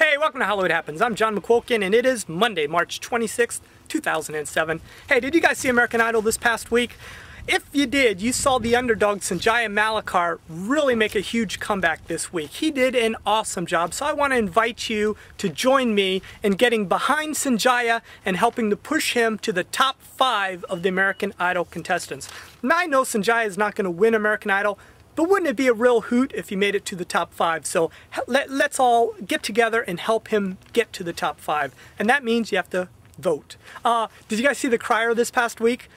Hey, welcome to Hollywood Happens. I'm John McQuilkin, and it is Monday, March 26th, 2007. Hey, did you guys see American Idol this past week? If you did, you saw the underdog Sanjaya Malakar really make a huge comeback this week. He did an awesome job, so I want to invite you to join me in getting behind Sanjaya and helping to push him to the top 5 of the American Idol contestants. Now, I know Sanjaya is not going to win American Idol, but wouldn't it be a real hoot if he made it to the top 5? So let's all get together and help him get to the top 5. And that means you have to vote. Did you guys see the crier this past week?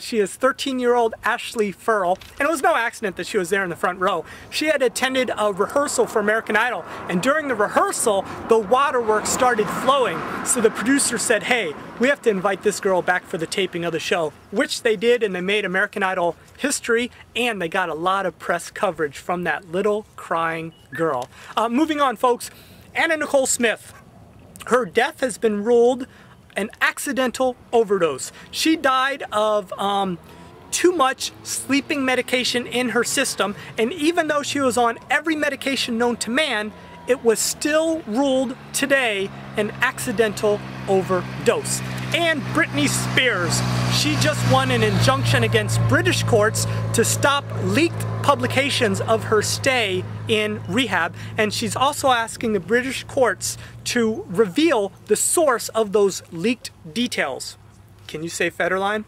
She is 13-year-old Ashley Furl, and it was no accident that she was there in the front row. She had attended a rehearsal for American Idol, and during the rehearsal, the waterworks started flowing. So the producer said, hey, we have to invite this girl back for the taping of the show, which they did, and they made American Idol history, and they got a lot of press coverage from that little crying girl. Moving on, folks, Nicole Smith. Her death has been ruled an accidental overdose. She died of too much sleeping medication in her system, and even though she was on every medication known to man, it was still ruled today an accidental overdose. And Britney Spears, she just won an injunction against British courts to stop leaked publications of her stay in rehab, and she's also asking the British courts to reveal the source of those leaked details. Can you say Federline?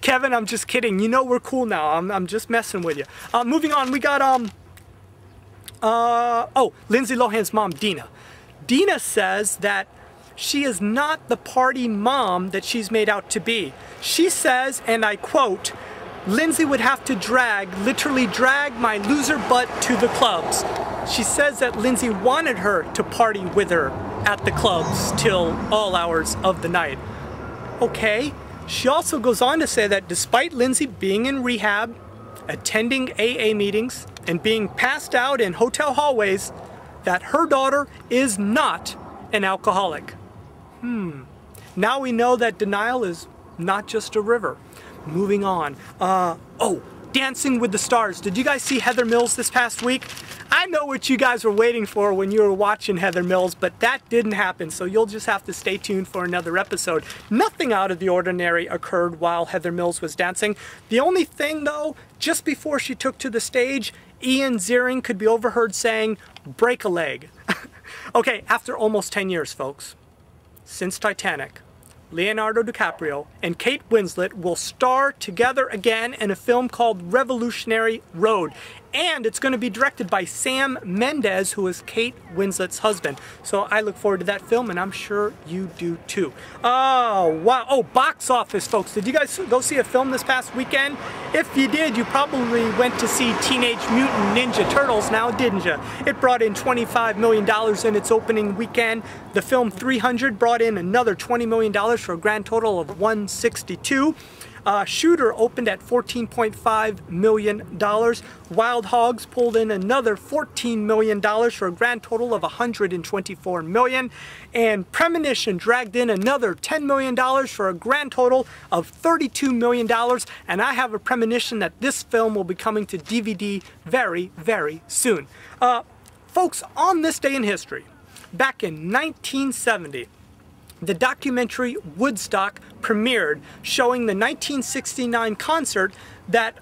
Kevin, I'm just kidding. You know we're cool now. I'm just messing with you. Moving on, we got Lindsay Lohan's mom, Dina. Dina says that she is not the party mom that she's made out to be. She says, and I quote, Lindsay would have to literally drag my loser butt to the clubs. She says that Lindsay wanted her to party with her at the clubs till all hours of the night. Okay. She also goes on to say that despite Lindsay being in rehab, attending AA meetings, and being passed out in hotel hallways, that her daughter is not an alcoholic. Now we know that denial is not just a river. Moving on. Dancing with the Stars. Did you guys see Heather Mills this past week? I know what you guys were waiting for when you were watching Heather Mills, but that didn't happen, so you'll just have to stay tuned for another episode. Nothing out of the ordinary occurred while Heather Mills was dancing. The only thing, though, just before she took to the stage, Ian Ziering could be overheard saying, break a leg. Okay, after almost 10 years, folks, since Titanic, Leonardo DiCaprio and Kate Winslet will star together again in a film called Revolutionary Road. And it's going to be directed by Sam Mendes, who is Kate Winslet's husband. So I look forward to that film, and I'm sure you do too. Oh, wow. Oh, box office, folks. Did you guys go see a film this past weekend? If you did, you probably went to see Teenage Mutant Ninja Turtles now, didn't you? It brought in $25 million in its opening weekend. The film 300 brought in another $20 million for a grand total of $162. Shooter opened at $14.5 million. Wild Hogs pulled in another $14 million for a grand total of $124 million. And Premonition dragged in another $10 million for a grand total of $32 million. And I have a premonition that this film will be coming to DVD very, very soon. Folks, on this day in history, back in 1970, the documentary Woodstock premiered, showing the 1969 concert that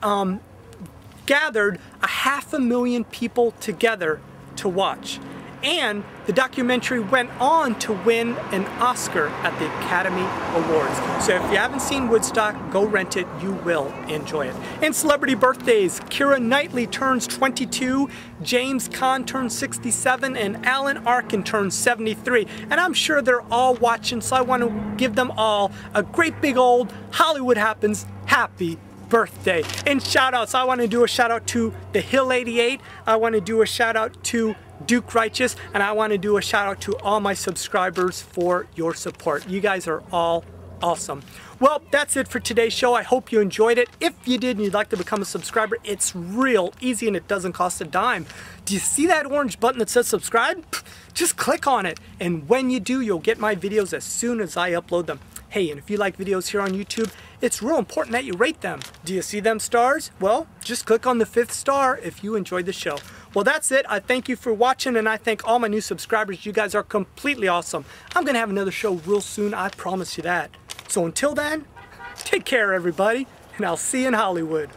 gathered 500,000 people together to watch. And the documentary went on to win an Oscar at the Academy Awards. So if you haven't seen Woodstock, go rent it. You will enjoy it. And celebrity birthdays. Keira Knightley turns 22, James Caan turns 67, and Alan Arkin turns 73. And I'm sure they're all watching, so I want to give them all a great big old Hollywood Happens happy birthday. And shout outs. I want to do a shout out to the Hill 88. I want to do a shout out to Duke Righteous, and I want to do a shout out to all my subscribers for your support. You guys are all awesome. Well, that's it for today's show. I hope you enjoyed it. If you did and you'd like to become a subscriber, it's real easy and it doesn't cost a dime. Do you see that orange button that says subscribe? Just click on it, and when you do, you'll get my videos as soon as I upload them. Hey, and if you like videos here on YouTube, it's real important that you rate them. Do you see them stars? Well, just click on the 5th star if you enjoyed the show. Well, that's it. I thank you for watching, and I thank all my new subscribers. You guys are completely awesome. I'm going to have another show real soon. I promise you that. So until then, take care, everybody, and I'll see you in Hollywood.